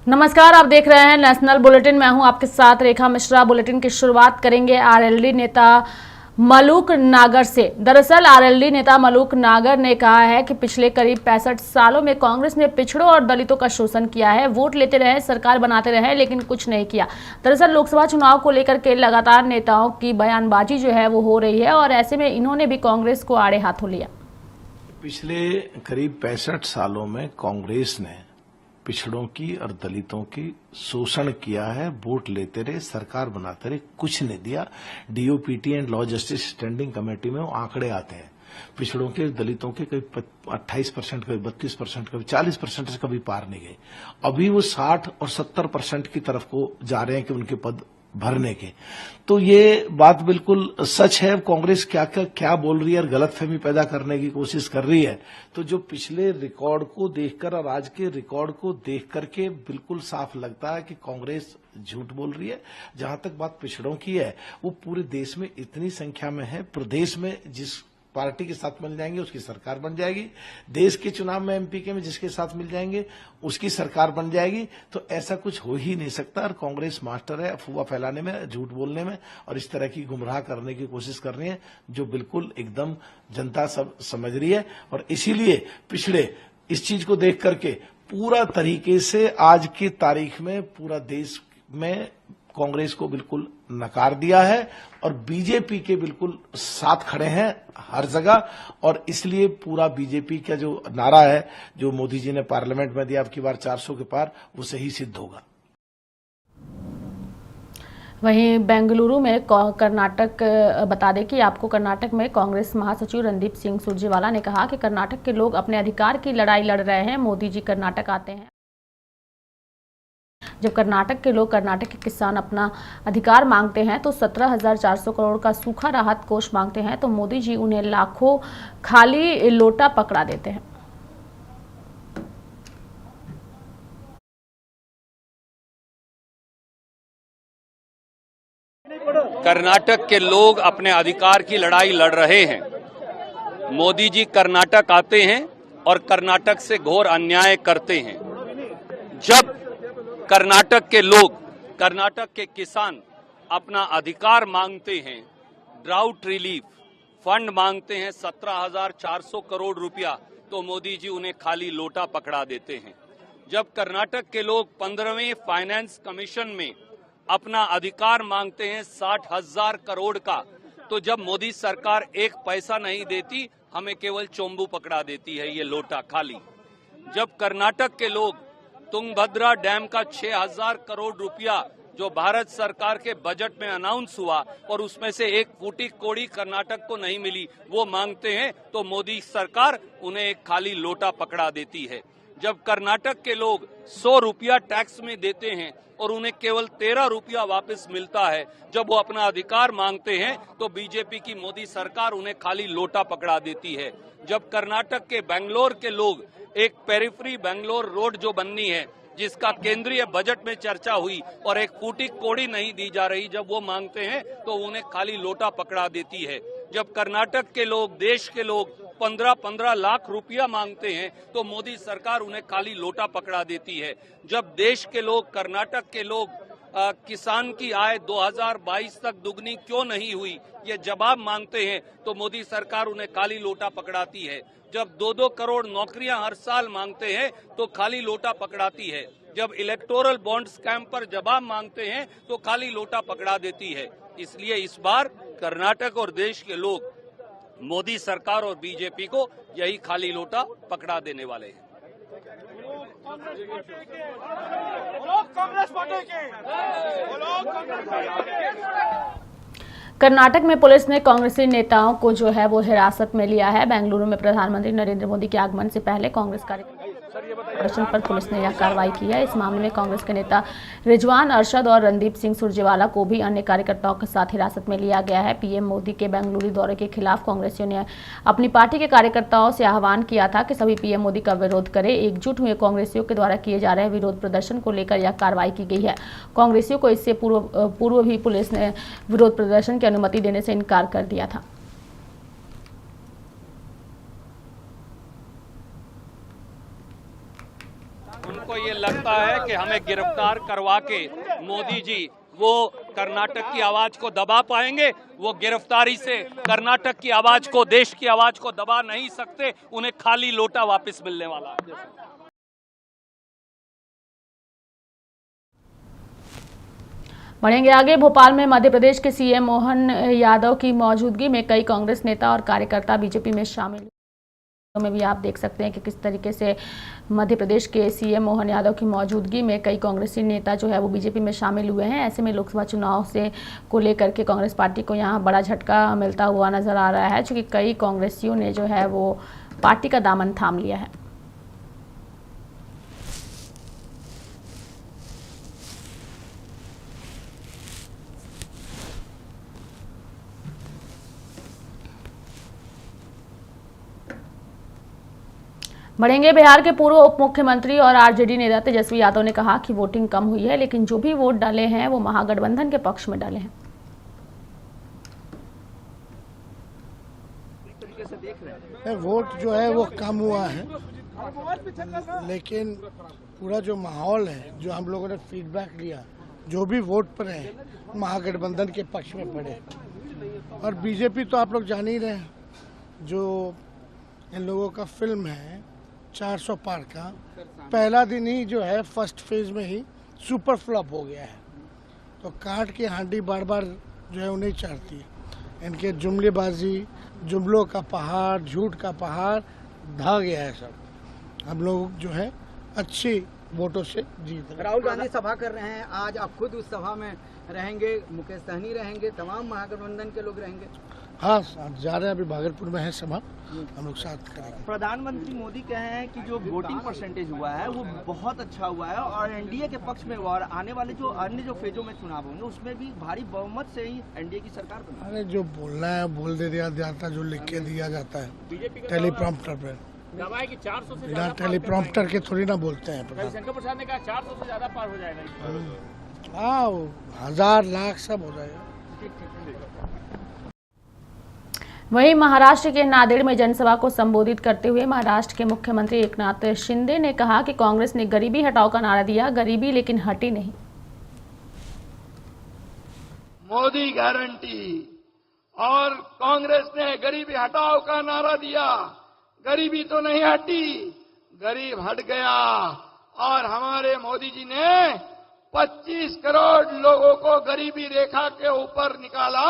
नमस्कार, आप देख रहे हैं नेशनल बुलेटिन। मैं हूं आपके साथ रेखा मिश्रा। बुलेटिन की शुरुआत करेंगे आरएलडी नेता मलूक नागर से। दरअसल आरएलडी नेता मलूक नागर ने कहा है कि पिछले करीब 65 सालों में कांग्रेस ने पिछड़ों और दलितों का शोषण किया है। वोट लेते रहे, सरकार बनाते रहे, लेकिन कुछ नहीं किया। दरअसल लोकसभा चुनाव को लेकर के लगातार नेताओं की बयानबाजी जो है वो हो रही है और ऐसे में इन्होंने भी कांग्रेस को आड़े हाथों लिया। पिछले करीब 65 सालों में कांग्रेस ने पिछड़ों की और दलितों की शोषण किया है। वोट लेते रहे, सरकार बनाते रहे, कुछ नहीं दिया। DOPT and law justice standing committee में वो आंकड़े आते हैं। पिछड़ों के, दलितों के कभी 28%, कभी 32%, कभी 40% से कभी पार नहीं गए। अभी वो 60 और 70% की तरफ को जा रहे हैं कि उनके पद भरने के। तो ये बात बिल्कुल सच है। कांग्रेस क्या बोल रही है और गलतफहमी पैदा करने की कोशिश कर रही है। तो जो पिछले रिकॉर्ड को देखकर और आज के रिकॉर्ड को देख करके बिल्कुल साफ लगता है कि कांग्रेस झूठ बोल रही है। जहां तक बात पिछड़ों की है, वो पूरे देश में इतनी संख्या में है। प्रदेश में जिस पार्टी के साथ मिल जाएंगे उसकी सरकार बन जाएगी। देश के चुनाव में एमपी के में जिसके साथ मिल जाएंगे उसकी सरकार बन जाएगी। तो ऐसा कुछ हो ही नहीं सकता। और कांग्रेस मास्टर है अफवाह फैलाने में, झूठ बोलने में और इस तरह की गुमराह करने की कोशिश कर रही है, जो बिल्कुल एकदम जनता सब समझ रही है। और इसीलिए पिछड़े इस चीज को देख करके पूरा तरीके से आज की तारीख में पूरा देश में कांग्रेस को बिल्कुल नकार दिया है और बीजेपी के बिल्कुल साथ खड़े हैं हर जगह। और इसलिए पूरा बीजेपी का जो नारा है, जो मोदी जी ने पार्लियामेंट में दिया अब की बार 400 के पार, वो सही सिद्ध होगा। वहीं बेंगलुरु में कर्नाटक, बता दें कि आपको कर्नाटक में कांग्रेस महासचिव रणदीप सिंह सुरजेवाला ने कहा कि कर्नाटक के लोग अपने अधिकार की लड़ाई लड़ रहे हैं। मोदी जी कर्नाटक आते हैं। जब कर्नाटक के लोग, कर्नाटक के किसान अपना अधिकार मांगते हैं तो 17,400 करोड़ का सूखा राहत कोष मांगते हैं तो मोदी जी उन्हें लाखों खाली लोटा पकड़ा देते हैं। कर्नाटक के लोग अपने अधिकार की लड़ाई लड़ रहे हैं। मोदी जी कर्नाटक आते हैं और कर्नाटक से घोर अन्याय करते हैं। जब कर्नाटक के लोग, कर्नाटक के किसान अपना अधिकार मांगते हैं, ड्राउट रिलीफ फंड मांगते हैं 17,400 करोड़ रुपया, तो मोदी जी उन्हें खाली लोटा पकड़ा देते हैं। जब कर्नाटक के लोग 15वें फाइनेंस कमीशन में अपना अधिकार मांगते हैं 60,000 करोड़ का, तो जब मोदी सरकार एक पैसा नहीं देती, हमें केवल चोंबू पकड़ा देती है, ये लोटा खाली। जब कर्नाटक के लोग तुंगभद्रा डैम का 6,000 करोड़ रुपया जो भारत सरकार के बजट में अनाउंस हुआ और उसमें से एक फूटी कोड़ी कर्नाटक को नहीं मिली, वो मांगते हैं, तो मोदी सरकार उन्हें एक खाली लोटा पकड़ा देती है। जब कर्नाटक के लोग 100 रुपया टैक्स में देते हैं और उन्हें केवल 13 रुपया वापस मिलता है, जब वो अपना अधिकार मांगते हैं तो बीजेपी की मोदी सरकार उन्हें खाली लोटा पकड़ा देती है। जब कर्नाटक के बेंगलोर के लोग एक पेरिफेरी बेंगलोर रोड जो बननी है, जिसका केंद्रीय बजट में चर्चा हुई और एक फूटी कोड़ी नहीं दी जा रही, जब वो मांगते हैं तो उन्हें खाली लोटा पकड़ा देती है। जब कर्नाटक के लोग, देश के लोग 15-15 लाख रुपया मांगते हैं तो मोदी सरकार उन्हें खाली लोटा पकड़ा देती है। जब देश के लोग, कर्नाटक के लोग किसान की आय 2022 तक दुगनी क्यों नहीं हुई, ये जवाब मांगते हैं तो मोदी सरकार उन्हें खाली लोटा पकड़ाती है। जब 2-2 करोड़ नौकरियां हर साल मांगते हैं तो खाली लोटा पकड़ाती है। जब इलेक्टोरल बॉन्ड स्कैम पर जवाब मांगते हैं तो खाली लोटा पकड़ा देती है। इसलिए इस बार कर्नाटक और देश के लोग मोदी सरकार और बीजेपी को यही खाली लोटा पकड़ा देने वाले हैं। कर्नाटक में पुलिस ने कांग्रेसी नेताओं को जो है वो हिरासत में लिया है। बेंगलुरु में प्रधानमंत्री नरेंद्र मोदी के आगमन से पहले कांग्रेस प्रदर्शन पर पुलिस ने यह कार्रवाई की है। इस मामले में कांग्रेस के नेता रिजवान अरशद और रणदीप सिंह सुरजेवाला को भी अन्य कार्यकर्ताओं के साथ हिरासत में लिया गया है। पीएम मोदी के बेंगलुरु दौरे के खिलाफ कांग्रेसियों ने अपनी पार्टी के कार्यकर्ताओं से आह्वान किया था कि सभी पीएम मोदी का विरोध करें। एकजुट हुए कांग्रेसियों के द्वारा किए जा रहे विरोध प्रदर्शन को लेकर यह कार्रवाई की गई है। कांग्रेसियों को इससे पूर्व भी पुलिस ने विरोध प्रदर्शन की अनुमति देने से इनकार कर दिया था। उनको ये लगता है कि हमें गिरफ्तार करवा के मोदी जी वो कर्नाटक की आवाज को दबा पाएंगे। वो गिरफ्तारी से कर्नाटक की आवाज को, देश की आवाज को दबा नहीं सकते। उन्हें खाली लोटा वापस मिलने वाला है। बढ़ेंगे आगे। भोपाल में मध्य प्रदेश के सीएम मोहन यादव की मौजूदगी में कई कांग्रेस नेता और कार्यकर्ता बीजेपी में शामिल हुए। में भी आप देख सकते हैं कि किस तरीके से मध्य प्रदेश के सीएम मोहन यादव की मौजूदगी में कई कांग्रेसी नेता जो है वो बीजेपी में शामिल हुए हैं। ऐसे में लोकसभा चुनाव से को लेकर के कांग्रेस पार्टी को यहाँ बड़ा झटका मिलता हुआ नजर आ रहा है, क्योंकि कई कांग्रेसियों ने जो है वो पार्टी का दामन थाम लिया है। बढ़ेंगे। बिहार के पूर्व उप मुख्यमंत्री और आरजेडी नेता तेजस्वी यादव ने कहा कि वोटिंग कम हुई है, लेकिन जो भी वोट डाले हैं वो महागठबंधन के पक्ष में डाले हैं। वोट जो है वो कम हुआ है, लेकिन पूरा जो माहौल है, जो हम लोगों ने फीडबैक लिया, जो भी वोट पड़े महागठबंधन के पक्ष में पड़े। और बीजेपी तो आप लोग जान ही रहे हैं, जो इन लोगों का फिल्म है 400 पार का, पहला दिन ही जो है फर्स्ट फेज में ही सुपर फ्लॉप हो गया है। तो काट की हांडी बार बार जो है उन्हें चढ़ती है। इनके जुमलेबाजी, जुमलों का पहाड़, झूठ का पहाड़ ढह गया है सब। हम लोग जो है अच्छी वोटों से जीत रहे हैं। राहुल गांधी सभा कर रहे हैं, आज आप खुद उस सभा में रहेंगे, मुकेश सहनी रहेंगे, तमाम महागठबंधन के लोग रहेंगे। हाँ, जा रहे हैं, अभी भागलपुर में है सभा, हम लोग साथ करेंगे। प्रधानमंत्री मोदी कहे हैं कि जो वोटिंग परसेंटेज हुआ है वो बहुत अच्छा हुआ है और एनडीए के पक्ष में हुआ, और आने वाले जो अन्य जो फेजों में चुनाव होंगे उसमें भी भारी बहुमत से ही एनडीए की सरकार बनी। अरे जो बोलना है बोल दे दिया जाता, जो लिख के दिया जाता है टेलीप्रॉम्प्टर पे, बिना टेलीप्रॉम्प्टर के थोड़ी ना बोलते हैं। शंकर प्रसाद ने कहा 400 से ज्यादा पार हो जाएगा। हाँ, 1000 लाख सब हो जाएगा। वहीं महाराष्ट्र के नांदेड़ में जनसभा को संबोधित करते हुए महाराष्ट्र के मुख्यमंत्री एकनाथ शिंदे ने कहा कि कांग्रेस ने गरीबी हटाओ का नारा दिया, गरीबी लेकिन हटी नहीं। मोदी गारंटी और कांग्रेस ने गरीबी हटाओ का नारा दिया, गरीबी तो नहीं हटी, गरीब हट गया। और हमारे मोदी जी ने 25 करोड़ लोगों को गरीबी रेखा के ऊपर निकाला,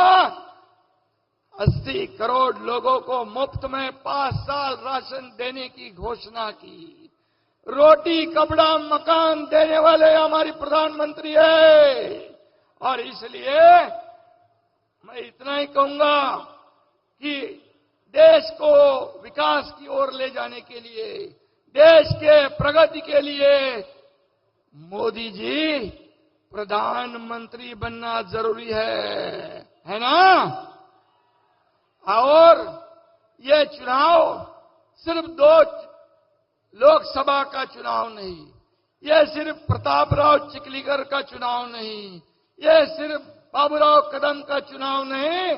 80 करोड़ लोगों को मुफ्त में 5 साल राशन देने की घोषणा की। रोटी, कपड़ा, मकान देने वाले हमारी प्रधानमंत्री है। और इसलिए मैं इतना ही कहूंगा कि देश को विकास की ओर ले जाने के लिए, देश के प्रगति के लिए मोदी जी प्रधानमंत्री बनना जरूरी है ना? और ये चुनाव सिर्फ 2 लोकसभा का चुनाव नहीं, ये सिर्फ प्रतापराव चिखलीकर का चुनाव नहीं, ये सिर्फ बाबूराव कदम का चुनाव नहीं,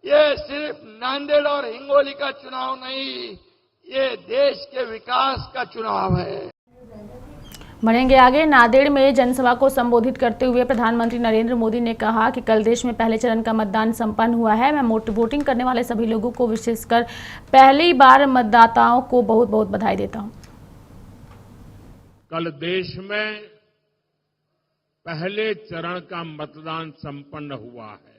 ये सिर्फ नांदेड़ और हिंगोली का चुनाव नहीं, ये देश के विकास का चुनाव है। बढ़ेंगे आगे। नांदेड़ में जनसभा को संबोधित करते हुए प्रधानमंत्री नरेंद्र मोदी ने कहा कि कल देश में पहले चरण का मतदान संपन्न हुआ है। मैं वोटिंग करने वाले सभी लोगों को, विशेषकर पहली बार मतदाताओं को बहुत बहुत बधाई देता हूं। कल देश में पहले चरण का मतदान संपन्न हुआ है।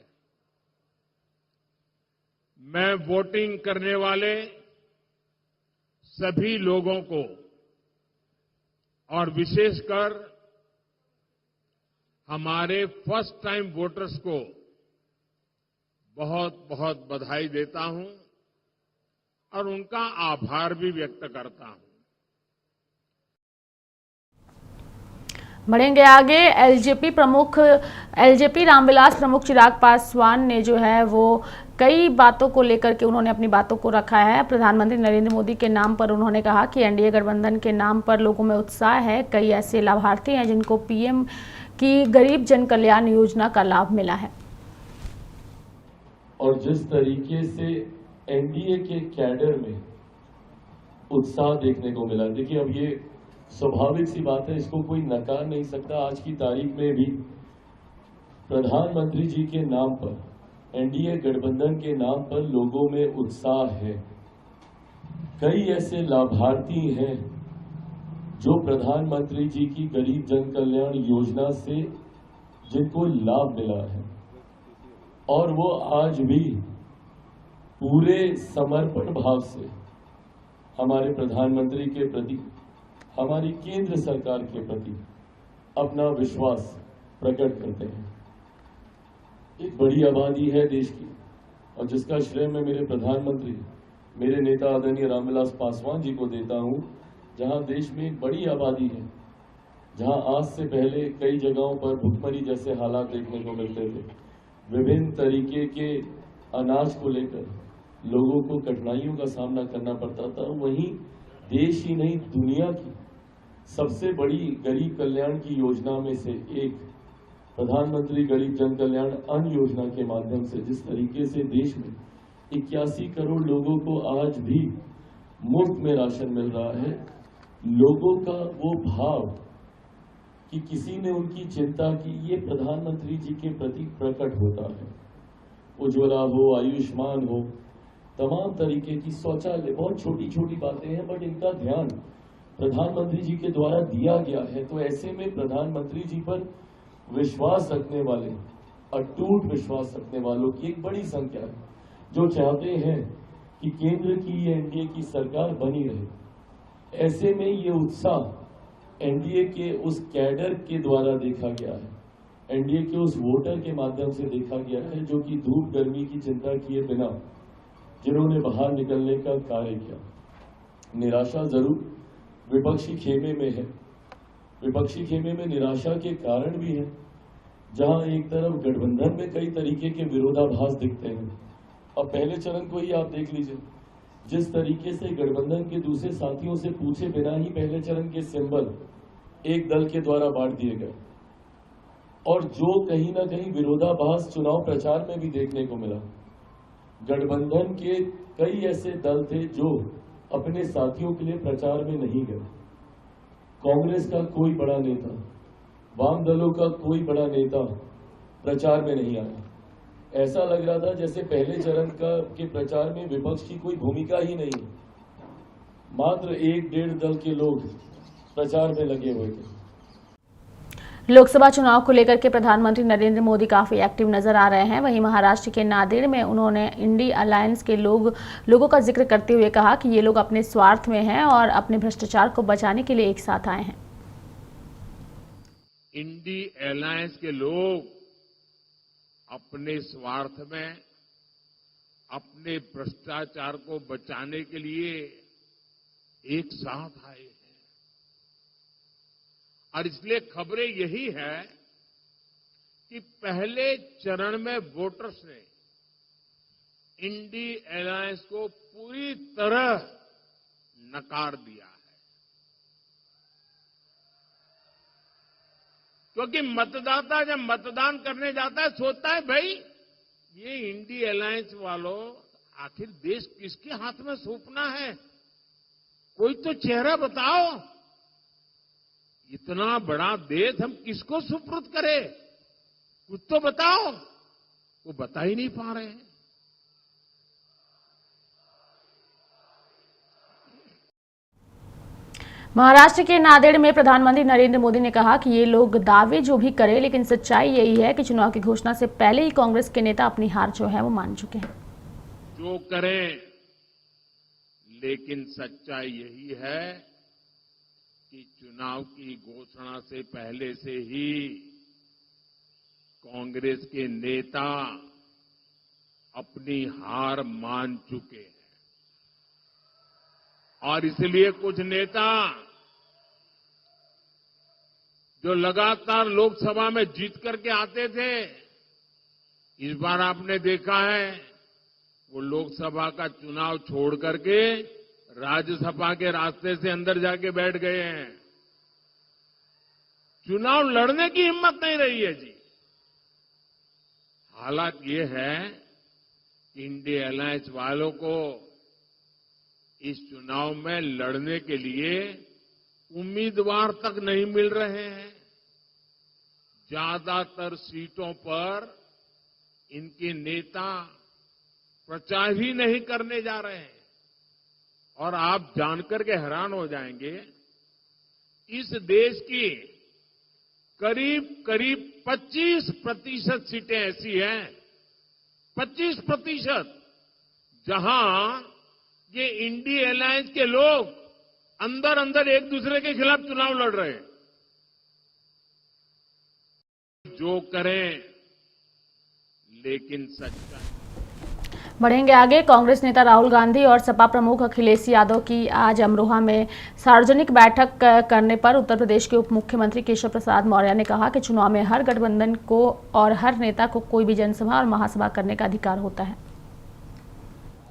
मैं वोटिंग करने वाले सभी लोगों को और विशेषकर हमारे फर्स्ट टाइम वोटर्स को बहुत बहुत बधाई देता हूं और उनका आभार भी व्यक्त करता हूं। बढ़ेंगे आगे। एलजेपी रामविलास प्रमुख चिराग पासवान ने जो है वो कई बातों को लेकर के उन्होंने अपनी बातों को रखा है। प्रधानमंत्री नरेंद्र मोदी के नाम पर उन्होंने कहा कि एनडीए गठबंधन के नाम पर लोगों में उत्साह है। कई ऐसे लाभार्थी हैं जिनको पीएम की गरीब जन कल्याण योजना का लाभ मिला है। और जिस तरीके से एनडीए के कैडर में उत्साह देखने को मिला, देखिए अब ये स्वाभाविक सी बात है, इसको कोई नकार नहीं सकता। आज की तारीख में भी प्रधानमंत्री जी के नाम पर, एनडीए गठबंधन के नाम पर लोगों में उत्साह है। कई ऐसे लाभार्थी हैं जो प्रधानमंत्री जी की गरीब जन कल्याण योजना से जिनको लाभ मिला है और वो आज भी पूरे समर्पण भाव से हमारे प्रधानमंत्री के प्रति, हमारी केंद्र सरकार के प्रति अपना विश्वास प्रकट करते हैं। एक बड़ी आबादी है देश की और जिसका श्रेय मैं मेरे प्रधानमंत्री, मेरे नेता आदरणीय रामविलास पासवान जी को देता हूं। जहां देश में एक बड़ी आबादी है, जहां आज से पहले कई जगहों पर भुखमरी जैसे हालात देखने को मिलते थे, विभिन्न तरीके के अनाज को लेकर लोगों को कठिनाइयों का सामना करना पड़ता था, वहीं देश ही नहीं दुनिया की सबसे बड़ी गरीब कल्याण की योजना में से एक प्रधानमंत्री गरीब जन कल्याण अन्न योजना के माध्यम से जिस तरीके से देश में 81 करोड़ लोगों को आज भी मुफ्त में राशन मिल रहा है, लोगों का वो भाव कि किसी ने उनकी चिंता की, ये प्रधानमंत्री जी के प्रति प्रकट होता है। उज्ज्वला हो, आयुष्मान हो, तमाम तरीके की शौचालय, बहुत छोटी छोटी बातें हैं बट इनका ध्यान प्रधानमंत्री जी के द्वारा दिया गया है। तो ऐसे में प्रधानमंत्री जी पर विश्वास रखने वाले, अटूट विश्वास रखने वालों की एक बड़ी संख्या है जो चाहते हैं कि केंद्र की ये एनडीए की सरकार बनी रहे। ऐसे में ये उत्साह एनडीए के उस कैडर के द्वारा देखा गया है, एनडीए के उस वोटर के माध्यम से देखा गया है जो कि धूप गर्मी की चिंता किए बिना जिन्होंने बाहर निकलने का कार्य किया। निराशा जरूर विपक्षी खेमे में है, विपक्षी खेमे में निराशा के कारण भी है। जहां एक तरफ गठबंधन में कई तरीके के विरोधाभास दिखते हैं, अब पहले चरण को ही आप देख लीजिए, जिस तरीके से गठबंधन के दूसरे साथियों से पूछे बिना ही पहले चरण के सिंबल एक दल के द्वारा बांट दिए गए और जो कहीं ना कहीं विरोधाभास चुनाव प्रचार में भी देखने को मिला। गठबंधन के कई ऐसे दल थे जो अपने साथियों के लिए प्रचार में नहीं गए। कांग्रेस का कोई बड़ा नेता, वाम दलों का कोई बड़ा नेता प्रचार में नहीं आया। ऐसा लग रहा था जैसे पहले चरण के प्रचार में विपक्ष की कोई भूमिका ही नहीं है, मात्र 1-1.5 दल के लोग प्रचार में लगे हुए थे। लोकसभा चुनाव को लेकर के प्रधानमंत्री नरेंद्र मोदी काफी एक्टिव नजर आ रहे हैं। वहीं महाराष्ट्र के नांदेड़ में उन्होंने इंडी अलायंस के लोगों का जिक्र करते हुए कहा कि ये लोग अपने स्वार्थ में हैं और अपने भ्रष्टाचार को बचाने के लिए एक साथ आए हैं। इंडी अलायंस के लोग अपने स्वार्थ में, अपने भ्रष्टाचार को बचाने के लिए एक साथ आए हैं और इसलिए खबरें यही है कि पहले चरण में वोटर्स ने इंडी अलायंस को पूरी तरह नकार दिया है, क्योंकि मतदाता जब मतदान करने जाता है सोचता है भाई ये इंडी अलायंस वालों आखिर देश किसके हाथ में सौंपना है, कोई तो चेहरा बताओ, इतना बड़ा देश हम किसको सुपुर्द करें, कुछ तो बताओ। वो बता ही नहीं पा रहे हैं। महाराष्ट्र के नांदेड़ में प्रधानमंत्री नरेंद्र मोदी ने कहा कि ये लोग दावे जो भी करें, लेकिन सच्चाई यही है कि चुनाव की घोषणा से पहले ही कांग्रेस के नेता अपनी हार जो है वो मान चुके हैं। जो करें, लेकिन सच्चाई यही है कि चुनाव की घोषणा से पहले से ही कांग्रेस के नेता अपनी हार मान चुके हैं और इसलिए कुछ नेता जो लगातार लोकसभा में जीत करके आते थे, इस बार आपने देखा है वो लोकसभा का चुनाव छोड़ करके राज्यसभा के रास्ते से अंदर जाके बैठ गए हैं। चुनाव लड़ने की हिम्मत नहीं रही है जी। हालात ये है कि इंडी अलायंस वालों को इस चुनाव में लड़ने के लिए उम्मीदवार तक नहीं मिल रहे हैं। ज्यादातर सीटों पर इनके नेता प्रचार ही नहीं करने जा रहे हैं। और आप जानकर के हैरान हो जाएंगे, इस देश की करीब 25% सीटें ऐसी हैं, 25%, जहां ये इंडी अलायंस के लोग अंदर अंदर एक दूसरे के खिलाफ चुनाव लड़ रहे हैं। जो करें, लेकिन सच का। बढ़ेंगे आगे। कांग्रेस नेता राहुल गांधी और सपा प्रमुख अखिलेश यादव की आज अमरोहा में सार्वजनिक बैठक करने पर उत्तर प्रदेश के उप मुख्यमंत्री केशव प्रसाद मौर्य ने कहा कि चुनाव में हर गठबंधन को और हर नेता को कोई भी जनसभा और महासभा करने का अधिकार होता है।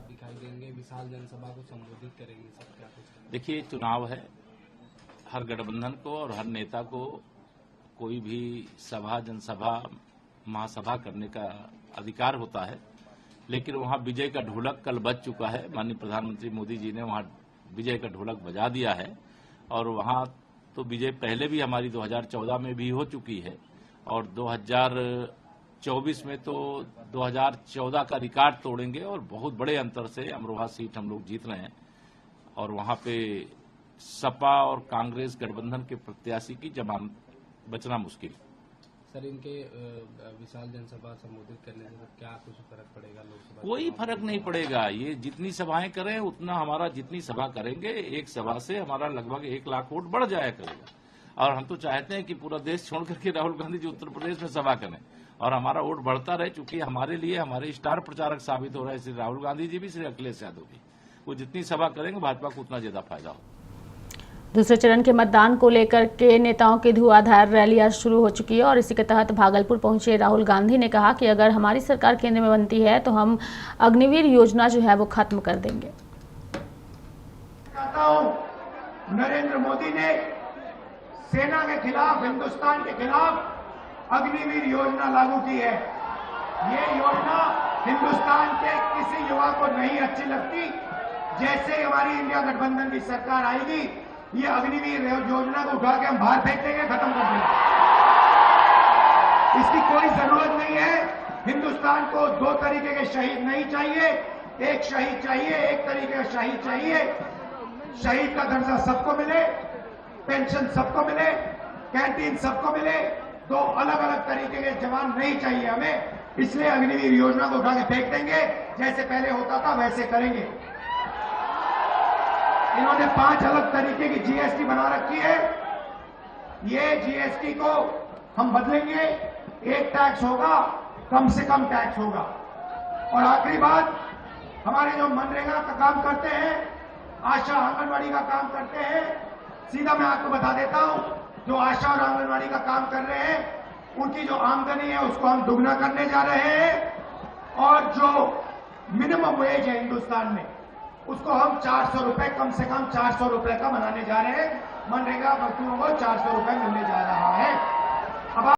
दिखाई देंगे, विशाल जनसभा को संबोधित करेंगे, सब क्या कुछ। देखिए, चुनाव है, हर गठबंधन को और हर नेता को कोई भी सभा, जनसभा, महासभा करने का अधिकार होता है। लेकिन वहां विजय का ढोलक कल बज चुका है। माननीय प्रधानमंत्री मोदी जी ने वहां विजय का ढोलक बजा दिया है। और वहां तो विजय पहले भी हमारी 2014 में भी हो चुकी है और 2024 में तो 2014 का रिकॉर्ड तोड़ेंगे और बहुत बड़े अंतर से अमरोहा सीट हम लोग जीत रहे हैं। और वहां पे सपा और कांग्रेस गठबंधन के प्रत्याशी की जमानत बचना मुश्किल। सर, इनके विशाल जनसभा संबोधित करने से क्या कुछ फर्क पड़ेगा लोकसभा? कोई फर्क नहीं पड़ेगा। ये जितनी सभाएं करें उतना हमारा, जितनी सभा करेंगे एक सभा से हमारा लगभग 1 लाख वोट बढ़ जाया करेगा। और हम तो चाहते हैं कि पूरा देश छोड़ करके राहुल गांधी जी उत्तर प्रदेश में सभा करें और हमारा वोट बढ़ता रहे, चूंकि हमारे लिए हमारे स्टार प्रचारक साबित हो रहे हैं श्री राहुल गांधी जी भी, श्री अखिलेश यादव भी। वो जितनी सभा करेंगे भाजपा को उतना ज्यादा फायदा हो। दूसरे चरण के मतदान को लेकर के नेताओं की धुआंधार रैली आज शुरू हो चुकी है और इसी के तहत भागलपुर पहुंचे राहुल गांधी ने कहा कि अगर हमारी सरकार केंद्र में बनती है तो हम अग्निवीर योजना जो है वो खत्म कर देंगे। नरेंद्र मोदी ने सेना के खिलाफ, हिंदुस्तान के खिलाफ अग्निवीर योजना लागू की है। ये योजना हिंदुस्तान के किसी युवा को नहीं अच्छी लगती। जैसे हमारी इंडिया गठबंधन की सरकार आएगी, ये अग्निवीर योजना को उठा के हम बाहर फेंक देंगे, खत्म कर देंगे। इसकी कोई जरूरत नहीं है। हिंदुस्तान को 2 तरीके के शहीद नहीं चाहिए। एक शहीद चाहिए, एक तरीके का शहीद चाहिए। शहीद का दर्जा सबको मिले, पेंशन सबको मिले, कैंटीन सबको मिले। 2 अलग अलग तरीके के जवान नहीं चाहिए हमें। इसलिए अग्निवीर योजना को उठा के फेंक देंगे। जैसे पहले होता था वैसे करेंगे। इन्होंने 5 अलग तरीके की जीएसटी बना रखी है। ये जीएसटी को हम बदलेंगे। एक टैक्स होगा, कम से कम टैक्स होगा। और आखिरी बात, हमारे जो मनरेगा का काम करते हैं, आशा आंगनवाड़ी का काम करते हैं, सीधा मैं आपको बता देता हूं, जो आशा और आंगनवाड़ी का काम कर रहे हैं, उनकी जो आमदनी है उसको हम दुगना करने जा रहे हैं। और जो मिनिमम वेज है हिंदुस्तान में, उसको हम 400 रुपए, कम से कम 400 रुपए का बनाने जा रहे हैं। मनरेगा मजदूरों को 400 रुपए मिलने जा रहा है। अब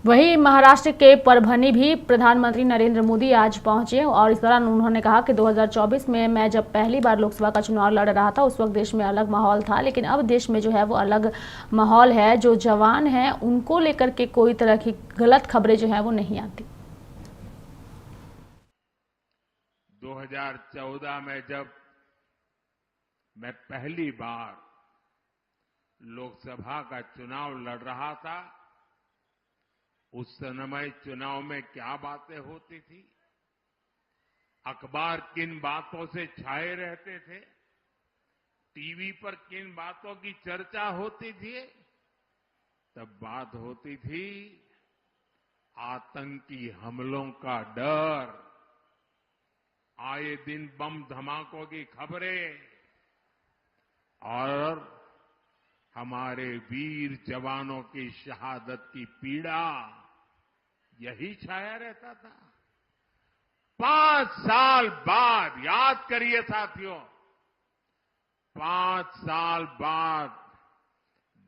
वहीं महाराष्ट्र के परभनी भी प्रधानमंत्री नरेंद्र मोदी आज पहुंचे और इस दौरान उन्होंने कहा कि 2024 में मैं जब पहली बार लोकसभा का चुनाव लड़ रहा था उस वक्त देश में अलग माहौल था, लेकिन अब देश में जो है वो अलग माहौल है। जो जवान हैं उनको लेकर के कोई तरह की गलत खबरें जो है वो नहीं आती। 2014 में जब मैं पहली बार लोकसभा का चुनाव लड़ रहा था, उस समय चुनाव में क्या बातें होती थी, अखबार किन बातों से छाए रहते थे, टीवी पर किन बातों की चर्चा होती थी, तब बात होती थी आतंकी हमलों का डर, आए दिन बम धमाकों की खबरें और हमारे वीर जवानों की शहादत की पीड़ा, यही छाया रहता था। 5 साल बाद, याद करिए साथियों, 5 साल बाद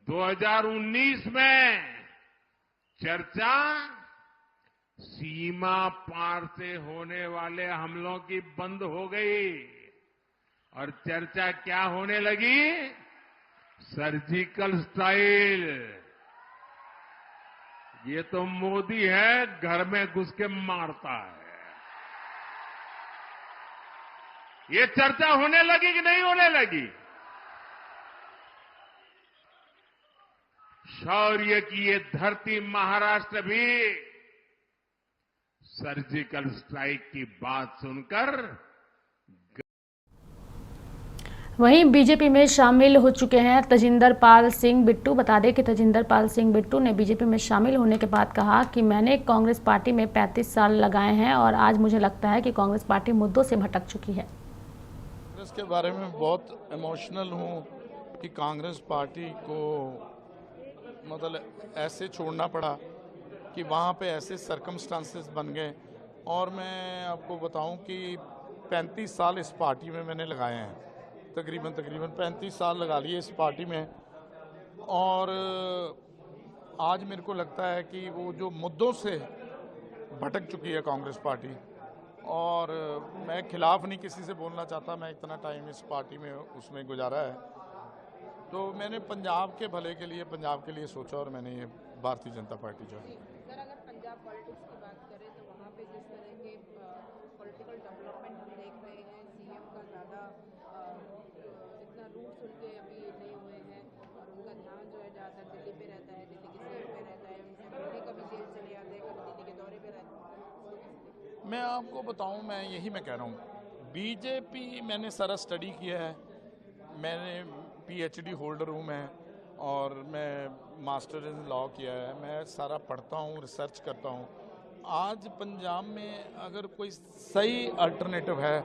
2019 में चर्चा सीमा पार से होने वाले हमलों की बंद हो गई और चर्चा क्या होने लगी, सर्जिकल स्ट्राइक, ये तो मोदी है, घर में घुस के मारता है। ये चर्चा होने लगी कि नहीं होने लगी? शौर्य की ये धरती महाराष्ट्र भी सर्जिकल स्ट्राइक की बात सुनकर वहीं बीजेपी में शामिल हो चुके हैं तजिंदर पाल सिंह बिट्टू। बता दें कि तजिंदर पाल सिंह बिट्टू ने बीजेपी में शामिल होने के बाद कहा कि मैंने कांग्रेस पार्टी में 35 साल लगाए हैं और आज मुझे लगता है कि कांग्रेस पार्टी मुद्दों से भटक चुकी है। कांग्रेस के बारे में बहुत इमोशनल हूं कि कांग्रेस पार्टी को मतलब ऐसे छोड़ना पड़ा कि वहां पे ऐसे सर्कमस्टांसेस बन गए। और मैं आपको बताऊं कि 35 साल इस पार्टी में मैंने लगाए हैं, तकरीबन 35 साल लगा लिए इस पार्टी में। और आज मेरे को लगता है कि वो जो मुद्दों से भटक चुकी है कांग्रेस पार्टी, और मैं खिलाफ नहीं किसी से बोलना चाहता, मैं इतना टाइम इस पार्टी में उसमें गुजारा है, तो मैंने पंजाब के भले के लिए, पंजाब के लिए सोचा और मैंने ये भारतीय जनता पार्टी ज्वाइन की। सर, अगर पंजाब पॉलिटिक्स की बात करें तो वहाँ पे जिस तरह के पॉलिटिकल डेवलपमेंट हम देख रहे हैं, सीएम का ज़्यादा इतना रूट्स उनके अभी नहीं हुए हैं और उनका ध्यान जो है ज़्यादातर दिल्ली पे रहता है, दिल्ली के सीएम पे रहता है, उनसे मिलने कभी जेल चले जाते हैं, कभी दिल्ली के दौरे पे रहते हैं। मैं आपको बताऊं, मैं कह रहा हूं, बीजेपी मैंने सारा स्टडी किया है, मैंने पीएचडी होल्डर हूं मैं, और मैं मास्टर इन लॉ किया है, मैं सारा पढ़ता हूं, रिसर्च करता हूं। आज पंजाब में अगर कोई सही अल्टरनेटिव है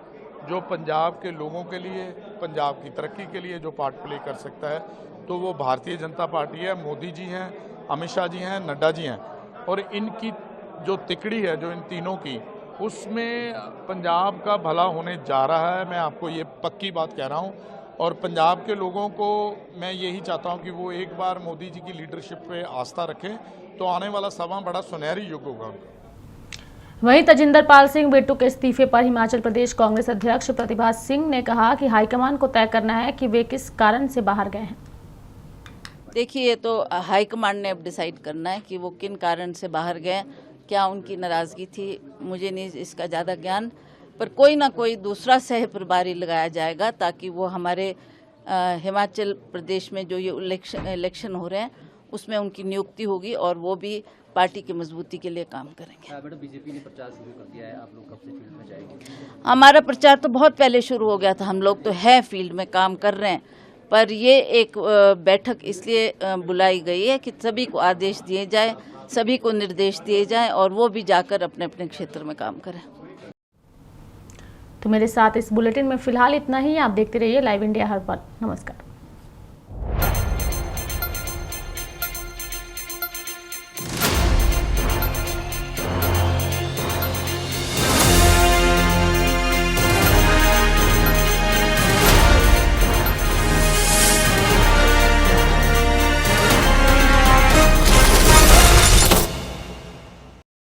जो पंजाब के लोगों के लिए, पंजाब की तरक्की के लिए जो पार्ट प्ले कर सकता है, तो वो भारतीय जनता पार्टी है। मोदी जी हैं, अमित शाह जी हैं, नड्डा जी हैं, और इनकी जो तिकड़ी है जो इन तीनों की, उसमें पंजाब का भला होने जा रहा है। मैं आपको ये पक्की बात कह रहा हूँ, और पंजाब के लोगों को मैं यही चाहता हूँ कि वो एक बार मोदी जी की लीडरशिप पे आस्था रखें, तो आने वाला समय बड़ा सुनहरी युग होगा उनका। वहीं तजिंदर पाल सिंह बिट्टू के इस्तीफे पर हिमाचल प्रदेश कांग्रेस अध्यक्ष प्रतिभा सिंह ने कहा कि हाईकमान को तय करना है कि वे किस कारण से बाहर गए हैं। देखिए, ये तो हाईकमान ने अब डिसाइड करना है कि वो किन कारण से बाहर गए, क्या उनकी नाराज़गी थी, मुझे नहीं इसका ज़्यादा ज्ञान, पर कोई ना कोई दूसरा सह प्रभारी लगाया जाएगा ताकि वो हमारे हिमाचल प्रदेश में जो ये इलेक्शन हो रहे हैं उसमें उनकी नियुक्ति होगी और वो भी पार्टी की मजबूती के लिए काम करेंगे। मैडम, बीजेपी ने प्रचार शुरू कर दिया है, आप लोग कब से फील्ड में जाएंगे? हमारा प्रचार तो बहुत पहले शुरू हो गया था, हम लोग तो है फील्ड में काम कर रहे हैं, पर ये एक बैठक इसलिए बुलाई गई है कि सभी को आदेश दिए जाए, सभी को निर्देश दिए जाएं और वो भी जाकर अपने अपने क्षेत्र में काम करें। तो मेरे साथ इस बुलेटिन में फिलहाल इतना ही। आप देखते रहिए लाइव इंडिया हर पल। नमस्कार।